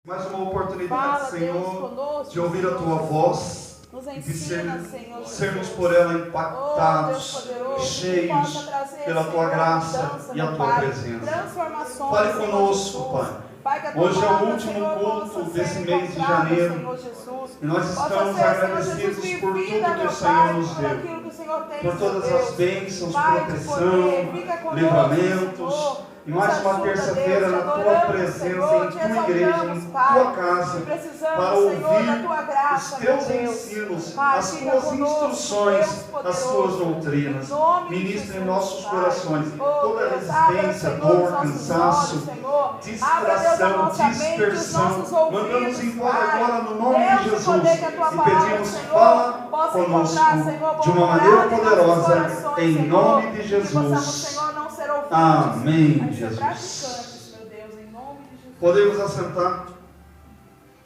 Mais uma oportunidade, Fala, Senhor, Deus, conosco, de ouvir a Tua voz nos e de ensina, Senhor sermos Jesus. por ela Oh, Deus impactados, poderoso, que cheios possa trazer, pela Tua Senhor, graça mudança, e a meu Tua Pai, presença. transformações, Fale Senhor conosco, Jesus. Pai. Pai, que a Tua Hoje é o palavra, último Senhor, culto possa desse ser mês de encontrada, janeiro. Senhor Jesus. E nós Possa estamos ser, Senhor agradecidos Jesus, por vivida, tudo que meu o Senhor Pai, nos por deu. aquilo que o Senhor tem, Por todas Senhor as Deus. bênçãos, Pai, de proteção, poder, fica conosco, livramentos. Senhor. E mais uma terça-feira na Tua presença, em Tua igreja, em Tua casa, para ouvir os Teus ensinos, as Tuas instruções, as Tuas doutrinas. Ministra em nossos corações toda resistência, dor, cansaço, distração, dispersão. Mandamos embora agora no nome de Jesus e pedimos, fala conosco de uma maneira poderosa, em nome de Jesus. Amém, Jesus. Podemos assentar.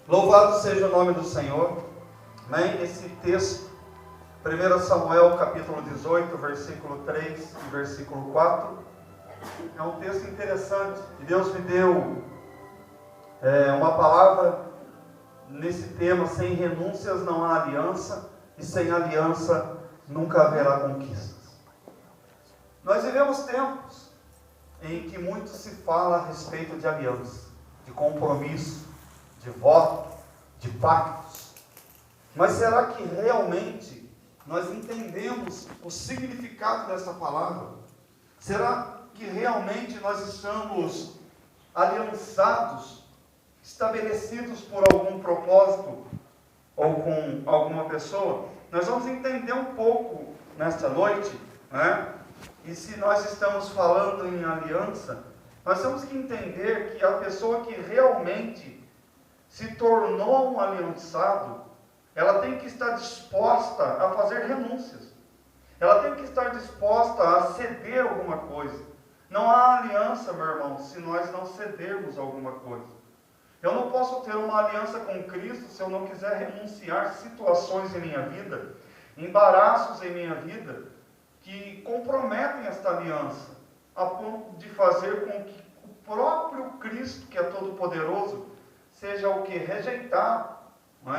Louvado seja o nome do Senhor. Amém? Esse texto, 1 Samuel capítulo 18, versículo 3 e versículo 4, é um texto interessante. Deus me deu uma palavra nesse tema: sem renúncias não há aliança, e sem aliança nunca haverá conquistas. Nós vivemos tempos em que muito se fala a respeito de aliança, de compromisso, de voto, de pactos. Mas será que realmente nós entendemos o significado dessa palavra? Será que realmente nós estamos aliançados, estabelecidos por algum propósito ou com alguma pessoa? Nós vamos entender um pouco nesta noite, né? E se nós estamos falando em aliança, nós temos que entender que a pessoa que realmente se tornou um aliançado, ela tem que estar disposta a fazer renúncias. Ela tem que estar disposta a ceder alguma coisa. Não há aliança, meu irmão, se nós não cedermos alguma coisa. Eu não posso ter uma aliança com Cristo se eu não quiser renunciar situações em minha vida, embaraços em minha vida, que comprometem esta aliança, a ponto de fazer com que o próprio Cristo, que é todo-poderoso, seja o que? Rejeitado.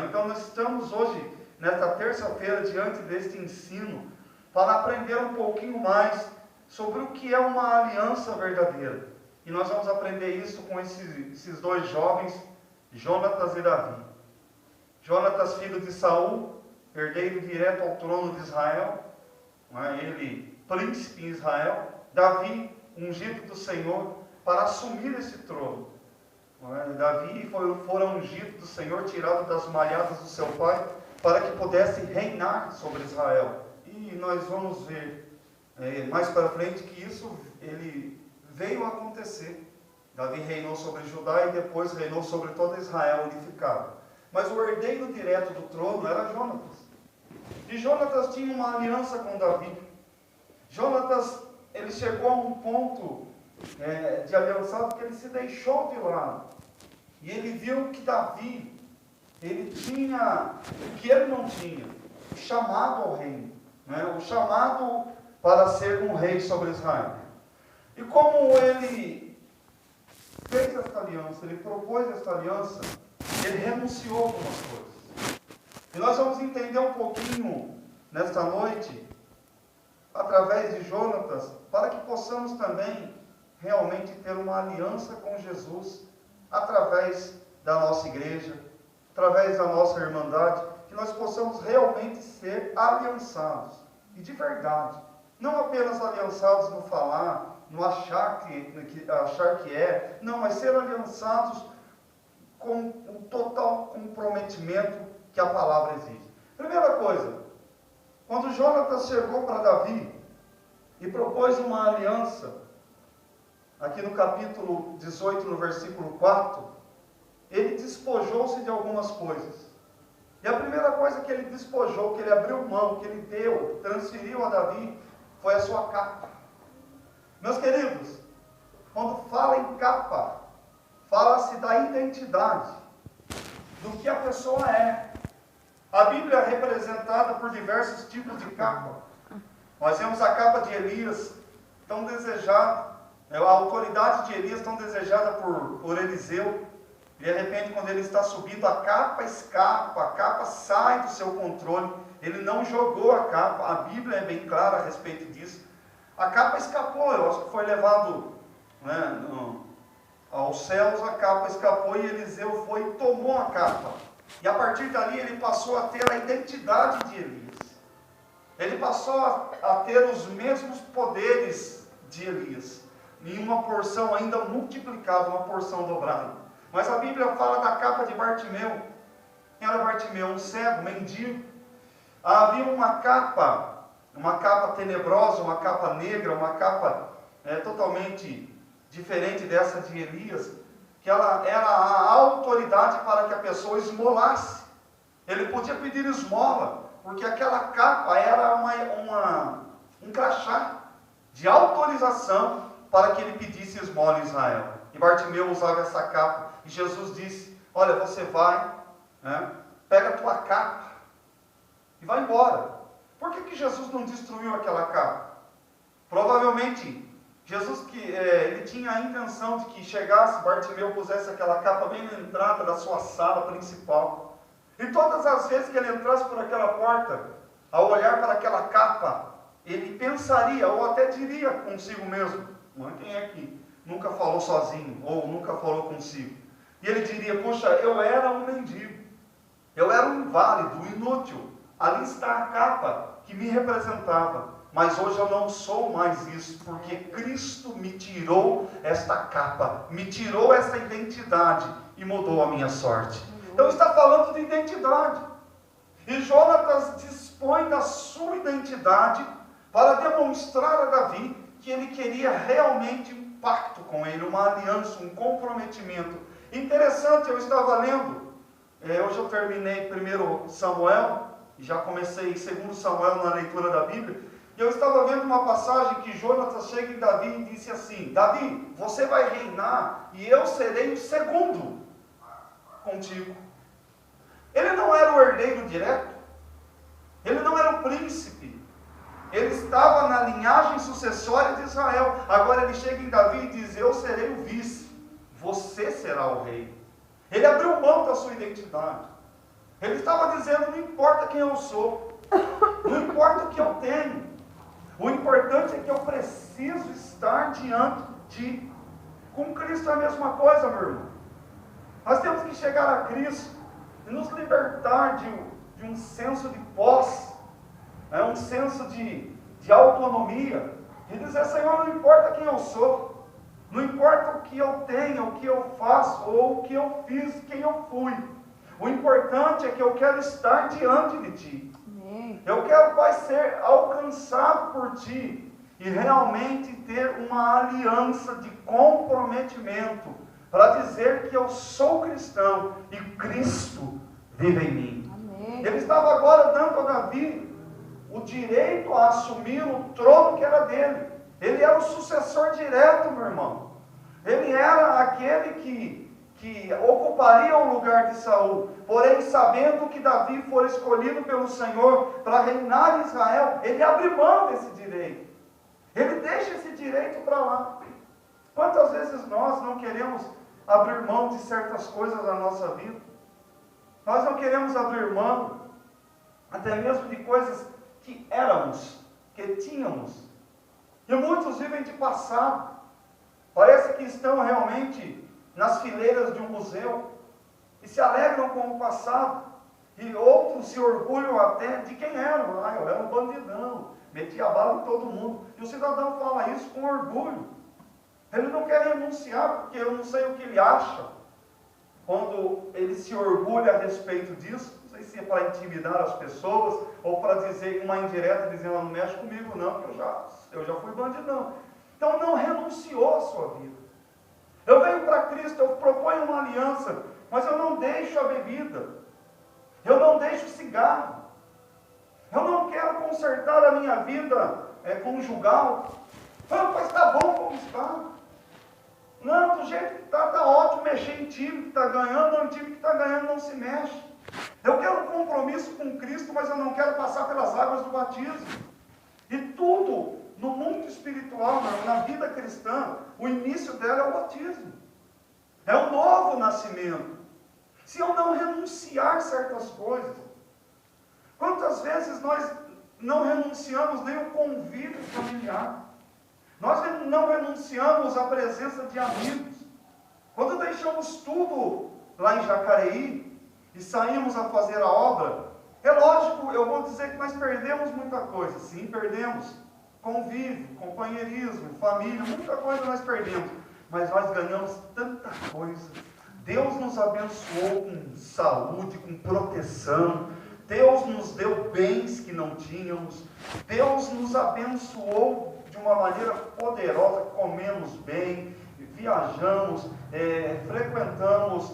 Então nós estamos hoje, nesta terça-feira, diante deste ensino, para aprender um pouquinho mais sobre o que é uma aliança verdadeira. E nós vamos aprender isso com esses dois jovens, Jonatas e Davi. Jonatas, filho de Saul, herdeiro direto ao trono de Israel, ele príncipe em Israel. Davi, ungido do Senhor para assumir esse trono. Davi fora ungido do Senhor, tirado das malhadas do seu pai, para que pudesse reinar sobre Israel. E nós vamos ver mais para frente que isso ele veio a acontecer. Davi reinou sobre Judá e depois reinou sobre toda Israel unificada. Mas o herdeiro direto do trono era Jonatas. E Jonatas tinha uma aliança com Davi. Jonatas, ele chegou a um ponto de aliançado que ele se deixou de lado. E ele viu que Davi, ele tinha o que ele não tinha, o chamado ao reino, o chamado para ser um rei sobre Israel. E como ele fez esta aliança, ele propôs esta aliança, ele renunciou a algumas coisas. E nós vamos entender um pouquinho nesta noite, através de Jonatas, para que possamos também realmente ter uma aliança com Jesus, através da nossa igreja, através da nossa irmandade, que nós possamos realmente ser aliançados, e de verdade, não apenas aliançados no falar, no achar que é, não, mas ser aliançados com o total comprometimento que a palavra exige. Primeira coisa, quando Jonatas chegou para Davi e propôs uma aliança, aqui no capítulo 18, no versículo 4, ele despojou-se de algumas coisas. E a primeira coisa que ele despojou, que ele abriu mão, que ele deu, transferiu a Davi, foi a sua capa. Meus queridos, quando fala em capa, fala-se da identidade, do que a pessoa é. A Bíblia é representada por diversos tipos de capa. Nós vemos a capa de Elias, tão desejada, a autoridade de Elias tão desejada por Eliseu. De repente, quando ele está subindo, a capa escapa, a capa sai do seu controle. Ele não jogou a capa, a Bíblia é bem clara a respeito disso. A capa escapou, eu acho que foi levado, né, aos céus, a capa escapou e Eliseu foi e tomou a capa. E a partir dali ele passou a ter a identidade de Elias. Ele passou a ter os mesmos poderes de Elias, em uma porção ainda multiplicada, uma porção dobrada. Mas a Bíblia fala da capa de Bartimeu. Quem era Bartimeu? Um cego, mendigo. Havia uma capa tenebrosa, uma capa negra, uma capa totalmente diferente dessa de Elias, que ela era a autoridade para que a pessoa esmolasse. Ele podia pedir esmola, porque aquela capa era um crachá de autorização para que ele pedisse esmola em Israel. E Bartimeu usava essa capa. E Jesus disse, olha, você vai, pega a tua capa e vai embora. Por que Jesus não destruiu aquela capa? Provavelmente, Jesus ele tinha a intenção de que chegasse, Bartimeu pusesse aquela capa bem na entrada da sua sala principal. E todas as vezes que ele entrasse por aquela porta, ao olhar para aquela capa, ele pensaria, ou até diria consigo mesmo, quem é que nunca falou sozinho, ou nunca falou consigo? E ele diria, poxa, eu era um mendigo, eu era um inválido, inútil, ali está a capa que me representava, mas hoje eu não sou mais isso, porque Cristo me tirou esta capa, me tirou essa identidade e mudou a minha sorte. Então está falando de identidade, e Jonatas dispõe da sua identidade para demonstrar a Davi que ele queria realmente um pacto com ele, uma aliança, um comprometimento. Interessante, eu estava lendo, hoje eu terminei 1 Samuel, e já comecei 2 Samuel na leitura da Bíblia, e eu estava vendo uma passagem que Jonatas chega em Davi e disse assim, Davi, você vai reinar e eu serei o segundo contigo. Ele não era o herdeiro direto, ele não era o príncipe, ele estava na linhagem sucessória de Israel. Agora ele chega em Davi e diz, eu serei o vice, você será o rei. Ele abriu mão da sua identidade. Ele estava dizendo, não importa quem eu sou, não importa o que eu tenho, o importante é que eu preciso estar diante de... Com Cristo é a mesma coisa, meu irmão. Nós temos que chegar a Cristo e nos libertar de um senso de posse, um senso de autonomia, e dizer, Senhor, não importa quem eu sou, não importa o que eu tenho, o que eu faço, ou o que eu fiz, quem eu fui. O importante é que eu quero estar diante de Ti. Eu quero, Pai, ser alcançado por Ti e realmente ter uma aliança de comprometimento para dizer que eu sou cristão e Cristo vive em mim. Amém. Ele estava agora dando a Davi o direito a assumir o trono que era dele. Ele era o sucessor direto, meu irmão. Ele era aquele que ocuparia o lugar de Saul. Porém, sabendo que Davi foi escolhido pelo Senhor para reinar em Israel, ele abre mão desse direito. Ele deixa esse direito para lá. Quantas vezes nós não queremos abrir mão de certas coisas na nossa vida? Nós não queremos abrir mão até mesmo de coisas que éramos, que tínhamos. E muitos vivem de passado. Parece que estão realmente nas fileiras de um museu e se alegram com o passado. E outros se orgulham até de quem eram. Eu era um bandidão, metia bala em todo mundo. E o cidadão fala isso com orgulho. Ele não quer renunciar, porque eu não sei o que ele acha quando ele se orgulha a respeito disso. Não sei se é para intimidar as pessoas ou para dizer uma indireta, dizendo, não mexe comigo não, que eu já fui bandidão. Então não renunciou à sua vida. Eu venho para Cristo, eu proponho uma aliança, mas eu não deixo a bebida, eu não deixo o cigarro, eu não quero consertar a minha vida conjugal. Não, mas está bom como está. Não, do jeito que está ótimo. Mexer em time que está ganhando, não, em time que está ganhando não se mexe. Eu quero um compromisso com Cristo, mas eu não quero passar pelas águas do batismo. E tudo no mundo espiritual, na vida cristã, o início dela é o batismo. É o novo nascimento. renunciar certas coisas. Quantas vezes nós não renunciamos nem o convívio familiar? Nós não renunciamos à presença de amigos. Quando deixamos tudo lá em Jacareí e saímos a fazer a obra, é lógico, eu vou dizer que nós perdemos muita coisa. Sim, perdemos. Convívio, companheirismo, família, muita coisa nós perdemos. Mas nós ganhamos tanta coisa. Deus nos abençoou com saúde, com proteção. Deus nos deu bens que não tínhamos. Deus nos abençoou de uma maneira poderosa. Comemos bem, viajamos, frequentamos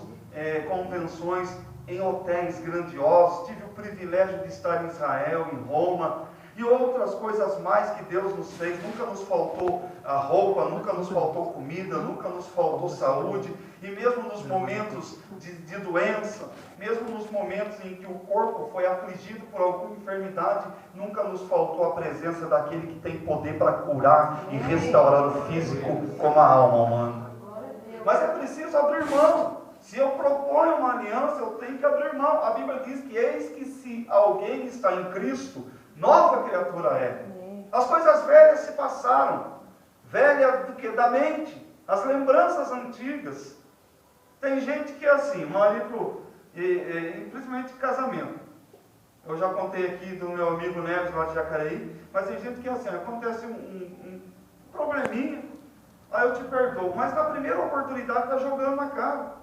convenções em hotéis grandiosos. Tive o privilégio de estar em Israel, em Roma, e outras coisas mais que Deus nos fez. Nunca nos faltou a roupa, nunca nos faltou comida, nunca nos faltou saúde. E mesmo nos momentos de doença, mesmo nos momentos em que o corpo foi afligido por alguma enfermidade, nunca nos faltou a presença daquele que tem poder para curar e restaurar o físico como a alma humana. Mas é preciso abrir mão. Se eu proponho uma aliança, eu tenho que abrir mão. A Bíblia diz que eis que se alguém está em Cristo, nova criatura é. As coisas velhas se passaram. Velha do que? Da mente. As lembranças antigas. Tem gente que é assim, marido, principalmente casamento. Eu já contei aqui do meu amigo Neves lá de Jacareí, mas tem gente que é assim, acontece um probleminha, aí eu te perdoo, mas na primeira oportunidade está jogando na cara.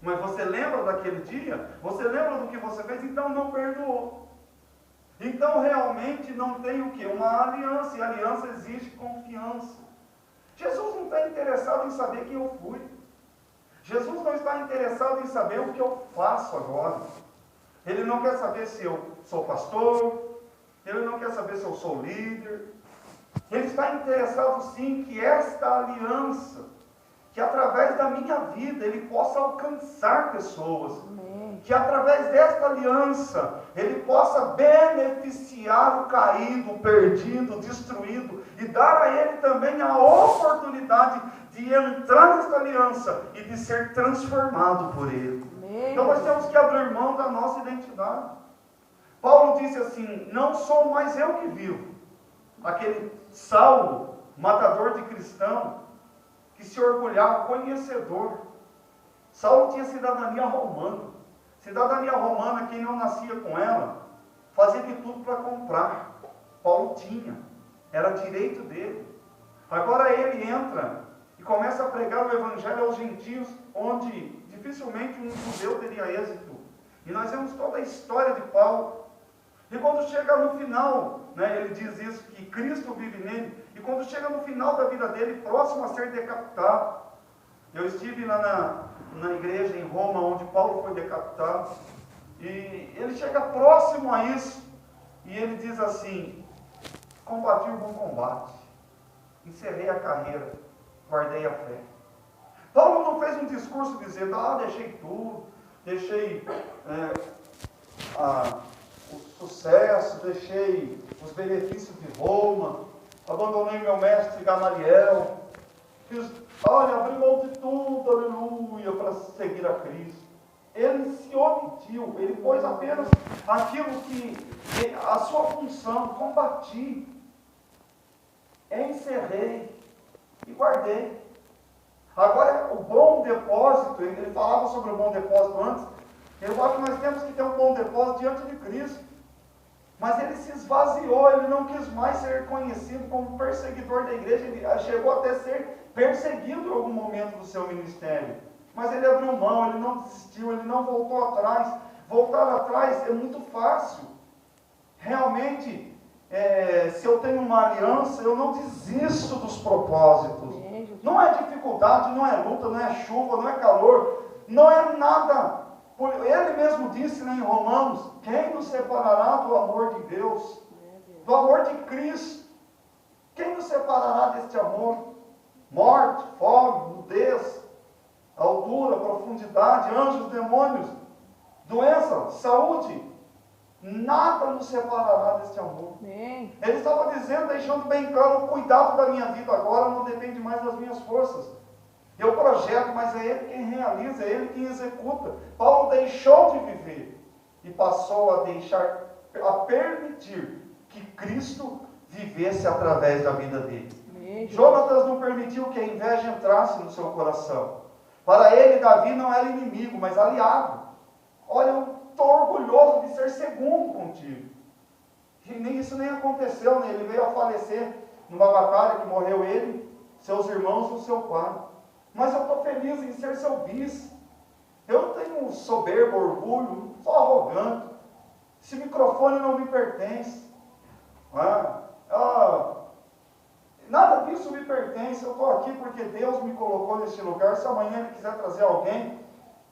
Mas você lembra daquele dia? Você lembra do que você fez? Então não perdoou. Então realmente não tem o quê? Uma aliança, e aliança exige confiança. Jesus não está interessado em saber quem eu fui. Jesus não está interessado em saber o que eu faço agora. Ele não quer saber se eu sou pastor, ele não quer saber se eu sou líder. Ele está interessado sim que esta aliança, que através da minha vida ele possa alcançar pessoas. Amém. Que através desta aliança ele possa beneficiar o caído, o perdido, o destruído, e dar a ele também a oportunidade de entrar nesta aliança e de ser transformado por ele. Amém. Então nós temos que abrir mão da nossa identidade. Paulo disse assim: não sou mais eu que vivo. Aquele Saulo, matador de cristão, que se orgulhava, conhecedor. Saulo tinha cidadania romana. Cidadania romana, quem não nascia com ela, fazia de tudo para comprar. Paulo tinha, era direito dele. Agora ele entra e começa a pregar o evangelho aos gentios, onde dificilmente um judeu teria êxito. E nós vemos toda a história de Paulo. E quando chega no final, ele diz isso, que Cristo vive nele, e quando chega no final da vida dele, próximo a ser decapitado. Eu estive lá na igreja em Roma, onde Paulo foi decapitado, e ele chega próximo a isso, e ele diz assim: combati o bom combate, encerrei a carreira, guardei a fé. Paulo não fez um discurso dizendo: deixei tudo, deixei o sucesso, deixei os benefícios de Roma, abandonei meu mestre Gamaliel, abri mão de tudo, aleluia, para seguir a Cristo. Ele se omitiu, ele pôs apenas aquilo que, a sua função, combati, encerrei e guardei. Agora, o bom depósito, ele falava sobre o bom depósito antes, ele fala que nós temos que ter um bom depósito diante de Cristo. Mas ele se esvaziou, ele não quis mais ser conhecido como perseguidor da igreja, ele chegou até a ser perseguido em algum momento do seu ministério. Mas ele abriu mão, ele não desistiu, ele não voltou atrás. Voltar atrás é muito fácil. Realmente, se eu tenho uma aliança, eu não desisto dos propósitos. Não é dificuldade, não é luta, não é chuva, não é calor, não é nada. Ele mesmo disse em Romanos: quem nos separará do amor de Deus? Do amor de Cristo? Quem nos separará deste amor? Morte, fome, nudez, altura, profundidade, anjos, demônios, doença, saúde. Nada nos separará deste amor. Sim. Ele estava dizendo, deixando bem claro: o cuidado da minha vida agora não depende mais das minhas forças. Eu projeto, mas é Ele quem realiza, é Ele quem executa. Paulo deixou de viver e passou a permitir que Cristo vivesse através da vida dele. Jonatas não permitiu que a inveja entrasse no seu coração. Para ele, Davi não era inimigo, mas aliado. Olha, eu estou orgulhoso de ser segundo contigo. E isso nem aconteceu, né? Ele veio a falecer numa batalha que morreu ele, seus irmãos e o seu pai. Mas eu estou feliz em ser seu vice. Eu não tenho soberbo, orgulho, sou arrogante. Esse microfone não me pertence. Nada disso me pertence. Eu estou aqui porque Deus me colocou neste lugar. Se amanhã Ele quiser trazer alguém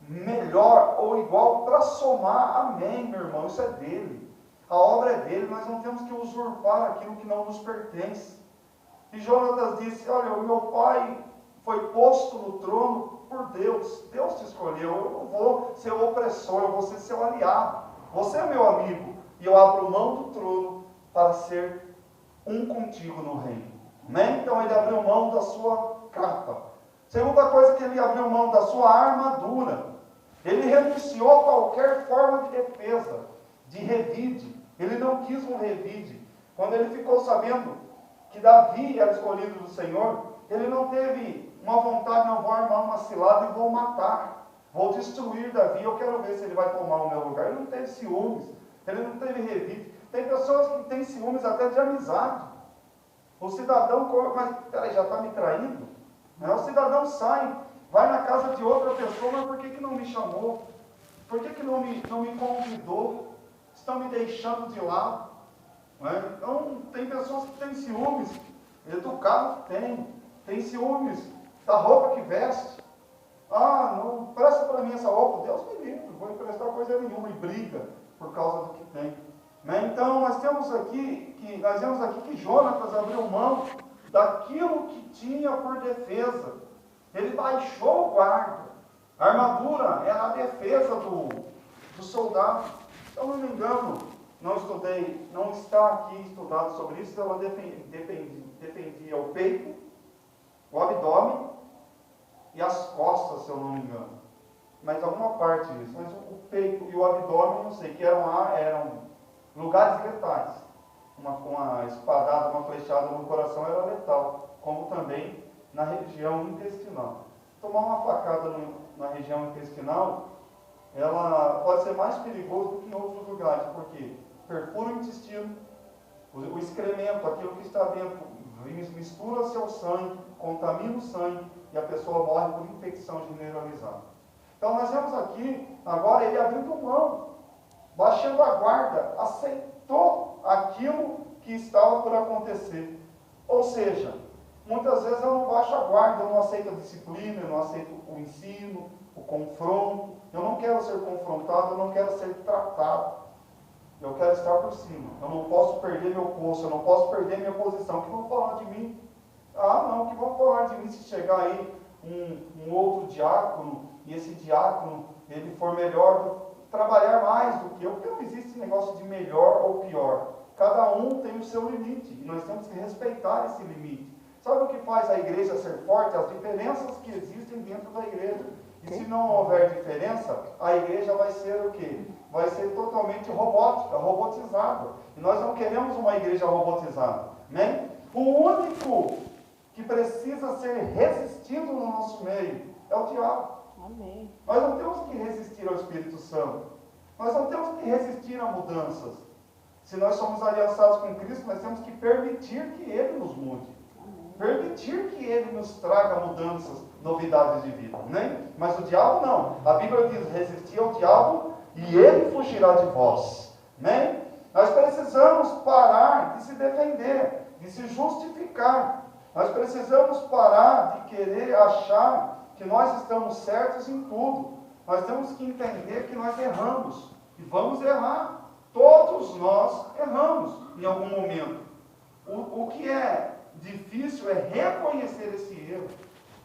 melhor ou igual para somar, amém, meu irmão. Isso é dele. A obra é dele. Nós não temos que usurpar aquilo que não nos pertence. E Jonatas disse: olha, o meu pai foi posto no trono por Deus. Deus te escolheu. Eu não vou ser o opressor, eu vou ser seu aliado. Você é meu amigo. E eu abro mão do trono para ser um contigo no reino. Amém? Então ele abriu mão da sua capa. Segunda coisa que ele abriu mão da sua armadura. Ele renunciou a qualquer forma de defesa, de revide. Ele não quis um revide. Quando ele ficou sabendo que Davi era escolhido do Senhor, ele não teve uma vontade: não, vou armar uma cilada e vou matar, vou destruir Davi, eu quero ver se ele vai tomar o meu lugar. Ele não teve ciúmes, ele não teve revide. Tem pessoas que têm ciúmes até de amizade. O cidadão, mas peraí, já está me traindo? O cidadão sai, vai na casa de outra pessoa: mas por que não me chamou? Por que não me convidou? Estão me deixando de lado. Então, tem pessoas que têm ciúmes do carro que tem ciúmes da roupa que veste. Não presta para mim essa roupa, Deus me livre, não vou emprestar coisa nenhuma, e briga por causa do que tem. Então, nós vemos aqui que Jonatas abriu mão daquilo que tinha por defesa. Ele baixou o guarda. A armadura era a defesa do soldado. Se eu não me engano, não estudei, não está aqui estudado sobre isso, ela defendia o peito, o abdômen e as costas, se eu não me engano. Mas alguma parte disso. Mas o peito e o abdômen, não sei, que eram lugares letais. Uma espadada, uma flechada no coração era letal, como também na região intestinal. Tomar uma facada na região intestinal, ela pode ser mais perigosa do que em outros lugares, porque perfura o intestino, o excremento, aquilo que está dentro, mistura-se ao sangue, contamina o sangue e a pessoa morre por infecção generalizada. Então nós vemos aqui, agora ele abrindo mão, baixando a guarda, aceitou aquilo que estava por acontecer. Ou seja, muitas vezes eu não baixo a guarda, eu não aceito a disciplina, eu não aceito o ensino, o confronto, eu não quero ser confrontado, eu não quero ser tratado. Eu quero estar por cima. Eu não posso perder meu posto, eu não posso perder minha posição. Que vão falar de mim? Não, que vão falar de mim se chegar aí um outro diácono, e esse diácono, ele for melhor, trabalhar mais do que eu. Porque não existe negócio de melhor ou pior. Cada um tem o seu limite, e nós temos que respeitar esse limite. Sabe o que faz a igreja ser forte? As diferenças que existem dentro da igreja. E se não houver diferença, a igreja vai ser o quê? Vai ser totalmente robótica, robotizada. E nós não queremos uma igreja robotizada. Né? O único que precisa ser resistido no nosso meio é o diabo. Amém. Nós não temos que resistir ao Espírito Santo. Nós não temos que resistir a mudanças. Se nós somos aliançados com Cristo, nós temos que permitir que Ele nos mude. Permitir que Ele nos traga mudanças, novidades de vida. Né? Mas o diabo não. A Bíblia diz: resistir ao diabo e ele fugirá de vós. Né? Nós precisamos parar de se defender, de se justificar. Nós precisamos parar de querer achar que nós estamos certos em tudo. Nós temos que entender que nós erramos. E vamos errar. Todos nós erramos em algum momento. O que é difícil é reconhecer esse erro.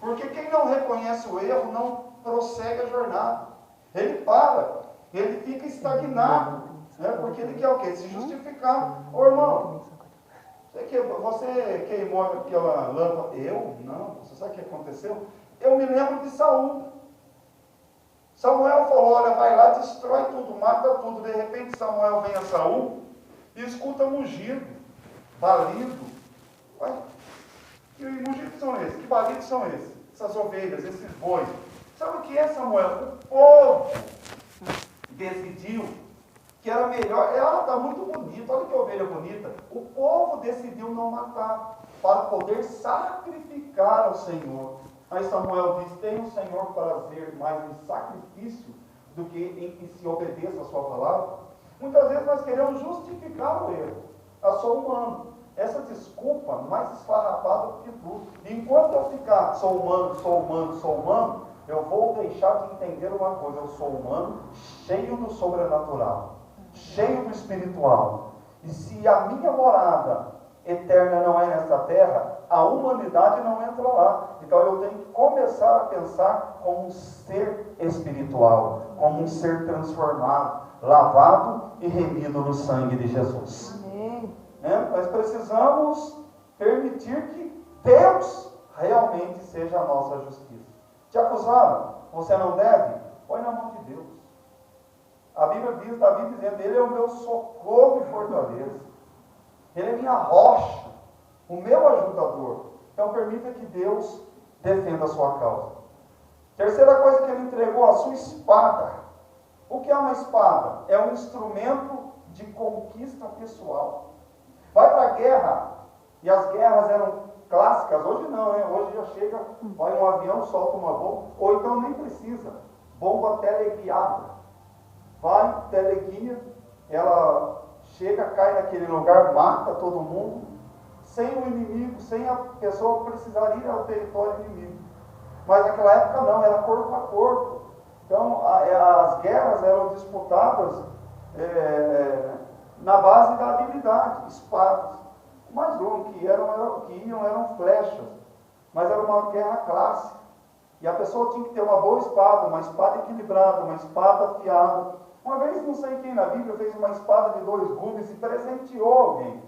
Porque quem não reconhece o erro não prossegue a jornada. Ele para. Ele fica estagnado, né? Porque ele quer o quê? Se justificar. Ô irmão, você queimou aquela lâmpada? Eu? Não. Você sabe o que aconteceu? Eu me lembro de Saul. Samuel falou, olha, vai lá, destrói tudo, mata tudo. De repente Samuel vem a Saul e escuta mugido, balido. Ué, que mugidos são esses? Que balidos são esses? Essas ovelhas, esses bois. Sabe o que é, Samuel? O povo decidiu que era melhor. Ela está muito bonita, olha que ovelha bonita. O povo decidiu não matar, para poder sacrificar ao Senhor. Aí Samuel diz, tem o Senhor prazer mais em sacrifício do que em que se obedeça a sua palavra? Muitas vezes nós queremos justificar o erro. Eu sou humano. Essa desculpa mais esfarrapada do que tudo. Enquanto eu ficar, sou humano, eu vou deixar de entender uma coisa. Eu sou humano, cheio do sobrenatural, cheio do espiritual. E se a minha morada eterna não é nessa terra, a humanidade não entra lá. Então eu tenho que começar a pensar como um ser espiritual, como um ser transformado, lavado e remido no sangue de Jesus. Amém. Nós precisamos permitir que Deus realmente seja a nossa justiça. Te acusaram? Você não deve? Põe na mão de Deus. A Bíblia diz, Davi dizendo, Ele é o meu socorro e fortaleza. Ele é minha rocha, o meu ajudador. Então permita que Deus defenda a sua causa. Terceira coisa que Ele entregou, a sua espada. O que é uma espada? É um instrumento de conquista pessoal. Vai para a guerra, e as guerras eram clássicas, hoje não, né? Hoje já chega, vai um avião, solta uma bomba, ou então nem precisa, bomba teleguiada. Vai, teleguia, ela chega, cai naquele lugar, mata todo mundo, sem o inimigo, sem a pessoa precisar ir ao território inimigo. Mas naquela época não, era corpo a corpo. Então as guerras eram disputadas na base da habilidade, espadas. O mais longo que iam eram flechas, mas era uma guerra clássica. E a pessoa tinha que ter uma boa espada, uma espada equilibrada, uma espada afiada. Uma vez, não sei quem na Bíblia, fez uma espada de 2 gumes e presenteou alguém.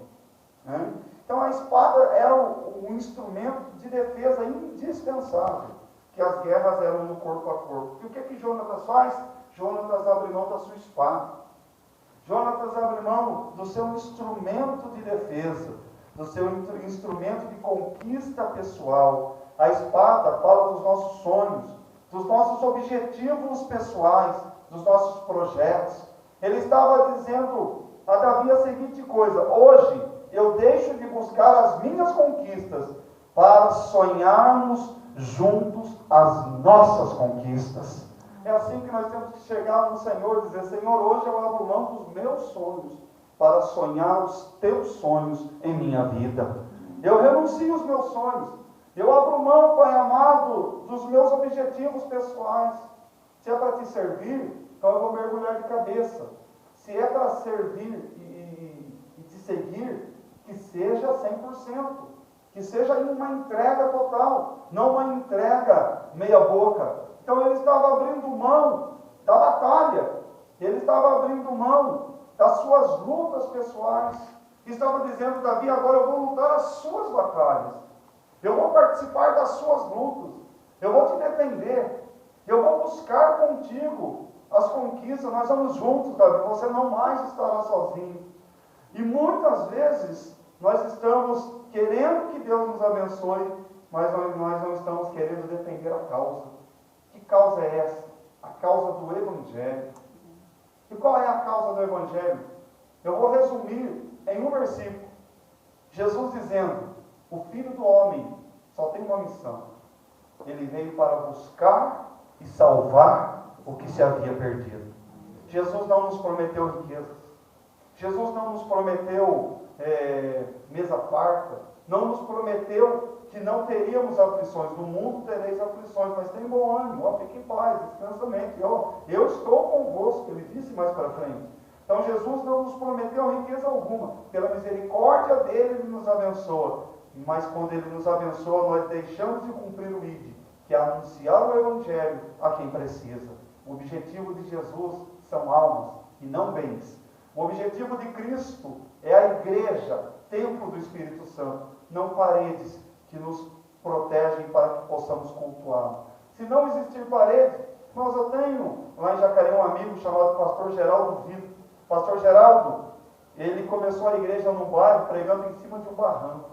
Né? Então a espada era um instrumento de defesa indispensável, que as guerras eram no corpo a corpo. E o que Jonatas faz? Jonatas abre mão da sua espada. Jonatas abre mão do seu instrumento de defesa, do seu instrumento de conquista pessoal. A espada fala dos nossos sonhos, dos nossos objetivos pessoais, dos nossos projetos. Ele estava dizendo a Davi a seguinte coisa: hoje eu deixo de buscar as minhas conquistas para sonharmos juntos as nossas conquistas. É assim que nós temos que chegar no Senhor e dizer: Senhor, hoje eu abro mão dos meus sonhos para sonhar os teus sonhos em minha vida. Eu renuncio os meus sonhos. Eu abro mão, Pai amado, dos meus objetivos pessoais. Se é para te servir, então eu vou mergulhar de cabeça. Se é para servir e te seguir, que seja 100%. Que seja uma entrega total, não uma entrega meia boca. Então ele estava abrindo mão da batalha, ele estava abrindo mão das suas lutas pessoais. Estava dizendo: Davi, agora eu vou lutar as suas batalhas, eu vou participar das suas lutas, eu vou te defender, eu vou buscar contigo as conquistas, nós vamos juntos, Davi, você não mais estará sozinho. E muitas vezes nós estamos querendo que Deus nos abençoe, mas nós não estamos querendo defender a causa. Que causa é essa? A causa do Evangelho. E qual é a causa do Evangelho? Eu vou resumir em um versículo. Jesus dizendo: o Filho do Homem só tem uma missão. Ele veio para buscar e salvar o que se havia perdido. Jesus não nos prometeu riquezas. Jesus não nos prometeu mesa farta. Não nos prometeu que não teríamos aflições. No mundo tereis aflições, mas tem bom ânimo, fique em paz, descansamento. Eu estou convosco, ele disse mais para frente. Então Jesus não nos prometeu riqueza alguma. Pela misericórdia dele, ele nos abençoa. Mas quando ele nos abençoa, nós deixamos de cumprir o ID, que é anunciar o Evangelho a quem precisa. O objetivo de Jesus são almas e não bens. O objetivo de Cristo é a igreja, templo do Espírito Santo, não paredes que nos protegem para que possamos cultuá-lo. Se não existir parede, Mas eu tenho lá em Jacareí um amigo chamado pastor Geraldo Vitor. Pastor Geraldo, ele começou a igreja no bairro pregando em cima de um barranco.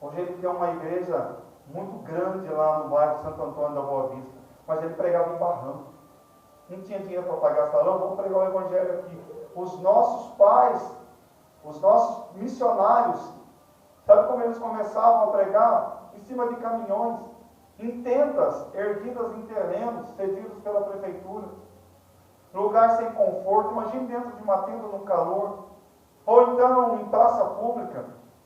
Hoje ele tem uma igreja muito grande lá no bairro Santo Antônio da Boa Vista. Mas ele pregava em barranco. Não tinha dinheiro para pagar salão, vamos pregar o evangelho aqui. Os nossos pais, os nossos missionários, sabe como eles começavam a pregar? Em cima de caminhões, em tendas erguidas em terrenos cedidos pela prefeitura, lugar sem conforto. Imagine dentro de uma tenda no calor, ou então em praça pública.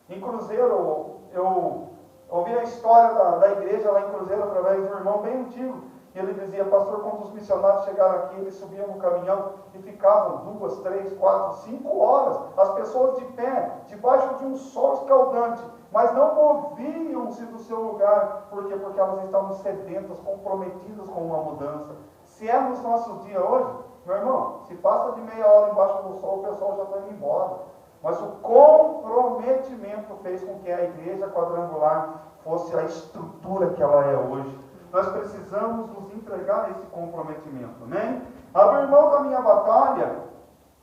Em Cruzeiro, eu ouvi a história da igreja lá em Cruzeiro através de um irmão bem antigo. E ele dizia: pastor, quando os missionários chegaram aqui, eles subiam no caminhão e ficavam 2, 3, 4, 5 horas, as pessoas de pé, debaixo de um sol escaldante, mas não moviam-se do seu lugar. Por quê? Porque elas estavam sedentas, comprometidas com uma mudança. Se é nos nossos dias hoje, meu irmão, se passa de meia hora embaixo do sol, o pessoal já está indo embora. Mas o comprometimento fez com que a igreja quadrangular fosse a estrutura que ela é hoje. Nós precisamos nos entregar a esse comprometimento, amém? Abrir mão da minha batalha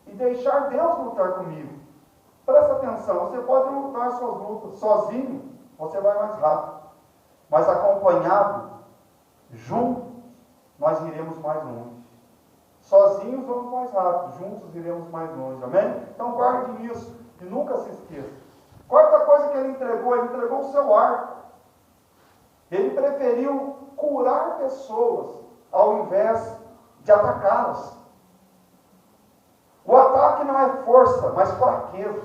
e deixar Deus lutar comigo. Presta atenção, você pode lutar suas lutas sozinho, você vai mais rápido. Mas acompanhado, juntos, nós iremos mais longe. Sozinhos vamos mais rápido, juntos iremos mais longe, amém? Então guarde isso e nunca se esqueça. Quarta coisa que ele entregou o seu arco. Ele preferiu curar pessoas ao invés de atacá-las. O ataque não é força, mas fraqueza.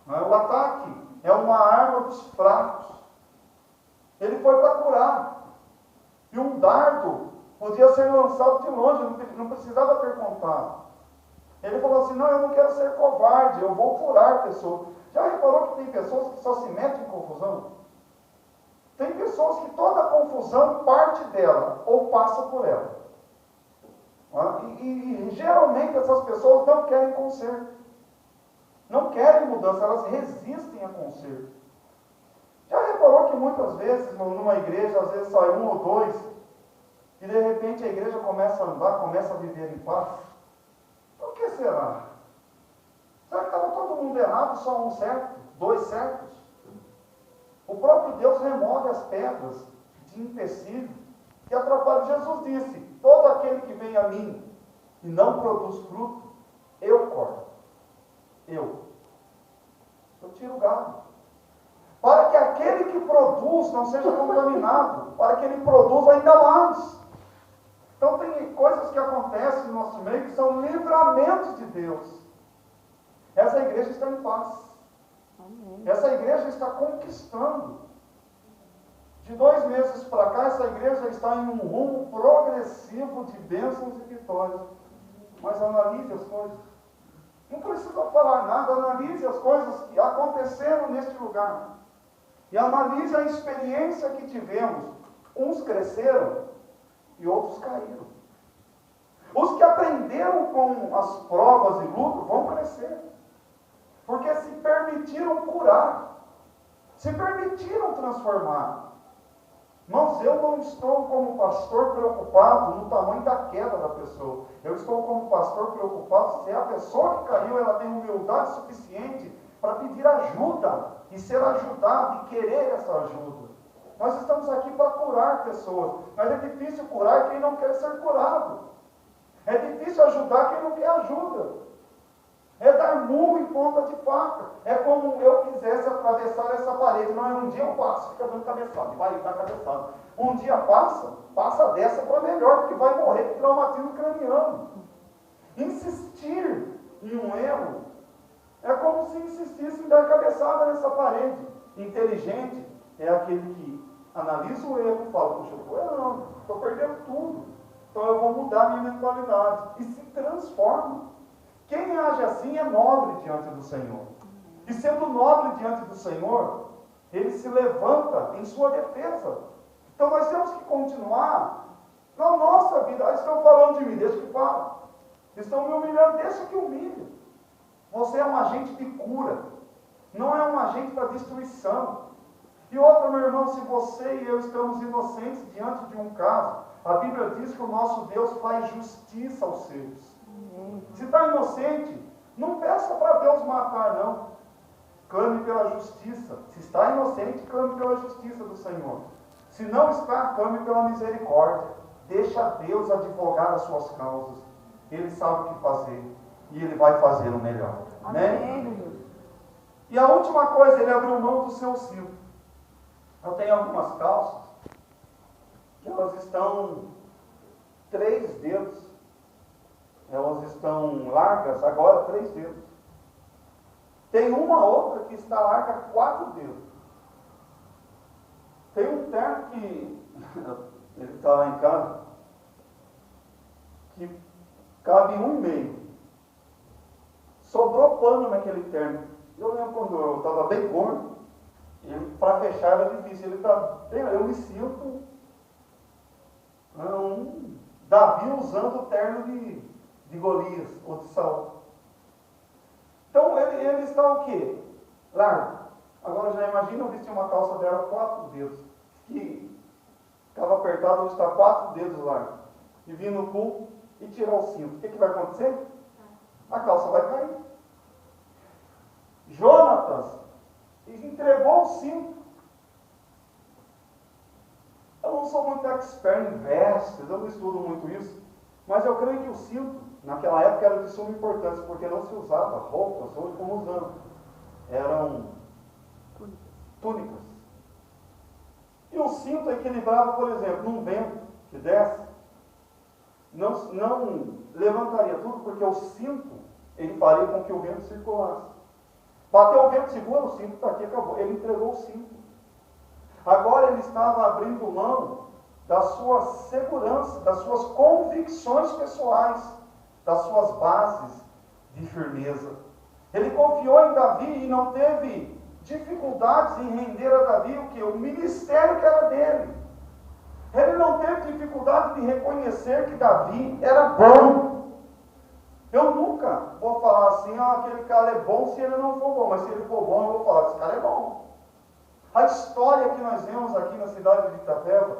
O ataque é uma arma dos fracos. Ele foi para curar. E um dardo podia ser lançado de longe, não precisava ter contato. Ele falou assim: não, eu não quero ser covarde, eu vou curar pessoas. Já reparou que tem pessoas que só se metem em confusão? Tem pessoas que toda confusão parte dela ou passa por ela. E geralmente essas pessoas não querem conserto. Não querem mudança, elas resistem a conserto. Já reparou que muitas vezes numa igreja, às vezes sai um ou dois, e de repente a igreja começa a andar, começa a viver em paz? Por que será? Será que estava todo mundo errado, só um certo? 2 certos? O próprio Deus remove as pedras de empecilho que atrapalham. Jesus disse: todo aquele que vem a mim e não produz fruto, eu corto. Eu tiro o gado. Para que aquele que produz não seja contaminado, para que ele produza ainda mais. Então tem coisas que acontecem no nosso meio que são livramentos de Deus. Essa igreja está em paz. Essa igreja está conquistando. De 2 meses para cá, essa igreja está em um rumo progressivo de bênçãos e vitórias. Mas analise as coisas. Não precisa falar nada, analise as coisas que aconteceram neste lugar. E analise a experiência que tivemos. Uns cresceram e outros caíram. Os que aprenderam com as provas e lutas vão crescer. Porque se permitiram curar, se permitiram transformar. Irmãos, eu não estou como pastor preocupado no tamanho da queda da pessoa. Eu estou como pastor preocupado se a pessoa que caiu, ela tem humildade suficiente para pedir ajuda e ser ajudado e querer essa ajuda. Nós estamos aqui para curar pessoas, mas é difícil curar quem não quer ser curado. É difícil ajudar quem não quer ajuda. É dar murro em ponta de faca. É como eu quisesse atravessar essa parede. Não é um dia eu passo, fica dando cabeçada, vai dar cabeçada. Um dia passa dessa para melhor, porque vai morrer de traumatismo craniano. Insistir em um erro é como se insistisse em dar cabeçada nessa parede. Inteligente é aquele que analisa o erro e fala: puxa, eu estou errando, estou perdendo tudo. Então eu vou mudar minha mentalidade. E se transforma. Quem age assim é nobre diante do Senhor. E sendo nobre diante do Senhor, ele se levanta em sua defesa. Então nós temos que continuar na nossa vida. Estão falando de mim, deixa que fale. Estão me humilhando, deixa que humilhe. Você é um agente de cura. Não é um agente para destruição. E outra, meu irmão, se você e eu estamos inocentes diante de um caso, A Bíblia diz que o nosso Deus faz justiça aos seus. Se está inocente, não peça para Deus matar, não. Clame pela justiça. Se está inocente, clame pela justiça do Senhor. Se não está, clame pela misericórdia. Deixa Deus advogar as suas causas. Ele sabe o que fazer. E Ele vai fazer o melhor. Amém? E a última coisa, ele abriu mão do seu cinto. Eu tenho algumas calças que elas estão 3 dedos. Elas estão largas, agora 3 dedos. Tem uma outra que está larga 4 dedos. Tem um terno que ele está lá em casa, que cabe 1,5. Sobrou pano naquele terno. Eu lembro quando eu estava bem gordo, para fechar era difícil. Ele está bem, eu me sinto um Davi usando o terno de Golias ou de Saul. Então ele está o quê? Largo. Agora já imagina eu vestir uma calça dela 4 dedos, que ficava apertado, hoje está 4 dedos largo. E vir no culto e tirar o cinto. O que vai acontecer? A calça vai cair. Jonatas entregou o cinto. Eu não sou muito expert em vestes, eu não estudo muito isso, mas eu creio que o cinto, naquela época, era de suma importância, porque não se usava roupas hoje como usamos. Eram túnicas. E o cinto equilibrava, por exemplo, num vento que desce, não levantaria tudo, porque o cinto, ele faria com que o vento circulasse. Bateu o vento, segura o cinto, está aqui, acabou. Ele entregou o cinto. Agora ele estava abrindo mão da sua segurança, das suas convicções pessoais, das suas bases de firmeza. Ele confiou em Davi e não teve dificuldades em render a Davi o que? O ministério que era dele. Ele não teve dificuldade de reconhecer que Davi era bom. Eu nunca vou falar assim, aquele cara é bom se ele não for bom, mas se ele for bom, eu vou falar, esse cara é bom. A história que nós vemos aqui na cidade de Itapeva,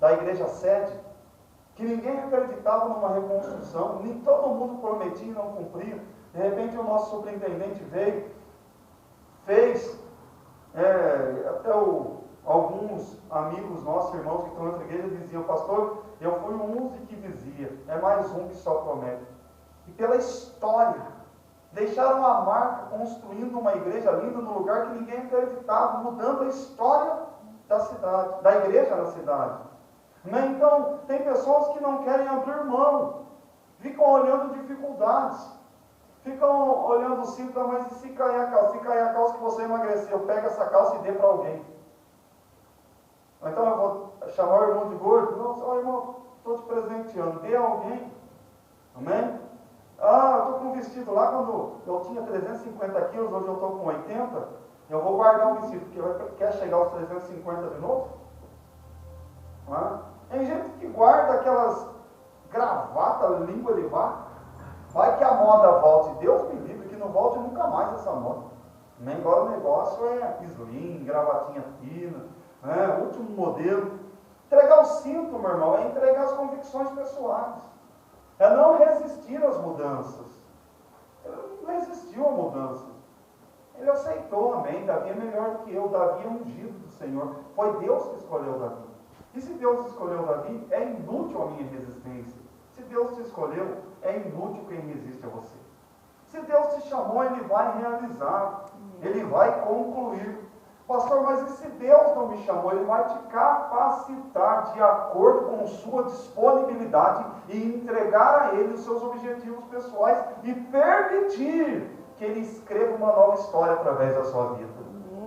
da igreja sede, que ninguém acreditava numa reconstrução, nem todo mundo prometia e não cumpria. De repente o nosso superintendente veio, fez, até alguns amigos nossos, irmãos que estão na igreja, diziam, pastor, eu fui um que dizia, é mais um que só promete. E pela história, deixaram a marca construindo uma igreja linda no lugar que ninguém acreditava, mudando a história da cidade, da igreja na cidade. Então, tem pessoas que não querem abrir mão, ficam olhando dificuldades, ficam olhando o cinto, mas e se cair a calça? Se cair a calça que você emagreceu, pega essa calça e dê para alguém. Então eu vou chamar o irmão de gordo, não, só irmão, estou te presenteando, dê a alguém. Amém? Eu estou com um vestido lá, quando eu tinha 350 quilos, hoje eu estou com 80, eu vou guardar o vestido, porque quer chegar aos 350 de novo? Tem gente que guarda aquelas gravatas, língua de vaca, vai que a moda volte, Deus me livre, que não volte nunca mais essa moda. Agora o negócio é slim, gravatinha fina, último modelo. Entregar o cinto, meu irmão, é entregar as convicções pessoais. É não resistir às mudanças. Ele não resistiu à mudança. Ele aceitou, amém. Davi é melhor do que eu. Davi é ungido do Senhor. Foi Deus que escolheu Davi. E se Deus escolheu Davi, é inútil a minha resistência. Se Deus te escolheu, é inútil quem resiste a você. Se Deus te chamou, Ele vai realizar. Ele vai concluir. Pastor, mas e se Deus não me chamou? Ele vai te capacitar de acordo com sua disponibilidade e entregar a Ele os seus objetivos pessoais e permitir que Ele escreva uma nova história através da sua vida.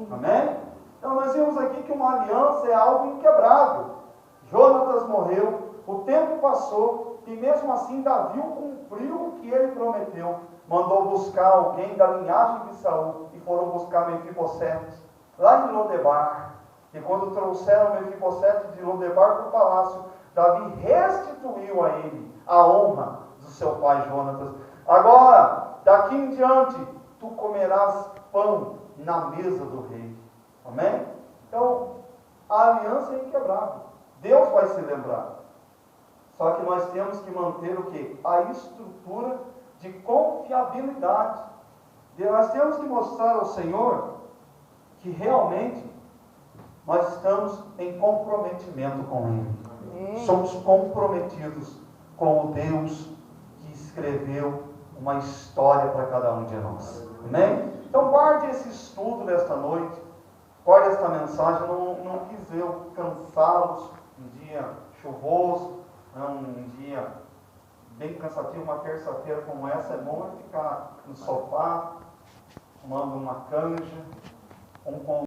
Amém? Então nós vimos aqui que uma aliança é algo inquebrável. Jonatas morreu, o tempo passou e mesmo assim Davi cumpriu o que ele prometeu. Mandou buscar alguém da linhagem de Saul e foram buscar Mefibosete lá em Lodebar. E quando trouxeram Mefibosete de Lodebar para o palácio, Davi restituiu a ele a honra do seu pai Jonatas. Agora, daqui em diante, tu comerás pão na mesa do rei. Amém? Então, a aliança é inquebrável. Deus vai se lembrar. Só que nós temos que manter o quê? A estrutura de confiabilidade. Nós temos que mostrar ao Senhor que realmente nós estamos em comprometimento com Ele. Somos comprometidos com o Deus que escreveu uma história para cada um de nós. Amém? Então guarde esse estudo desta noite, guarde esta mensagem. Não quis eu cansá-los um dia chuvoso, um dia bem cansativo. Uma terça-feira como essa é bom ficar no sofá, tomando uma canja, com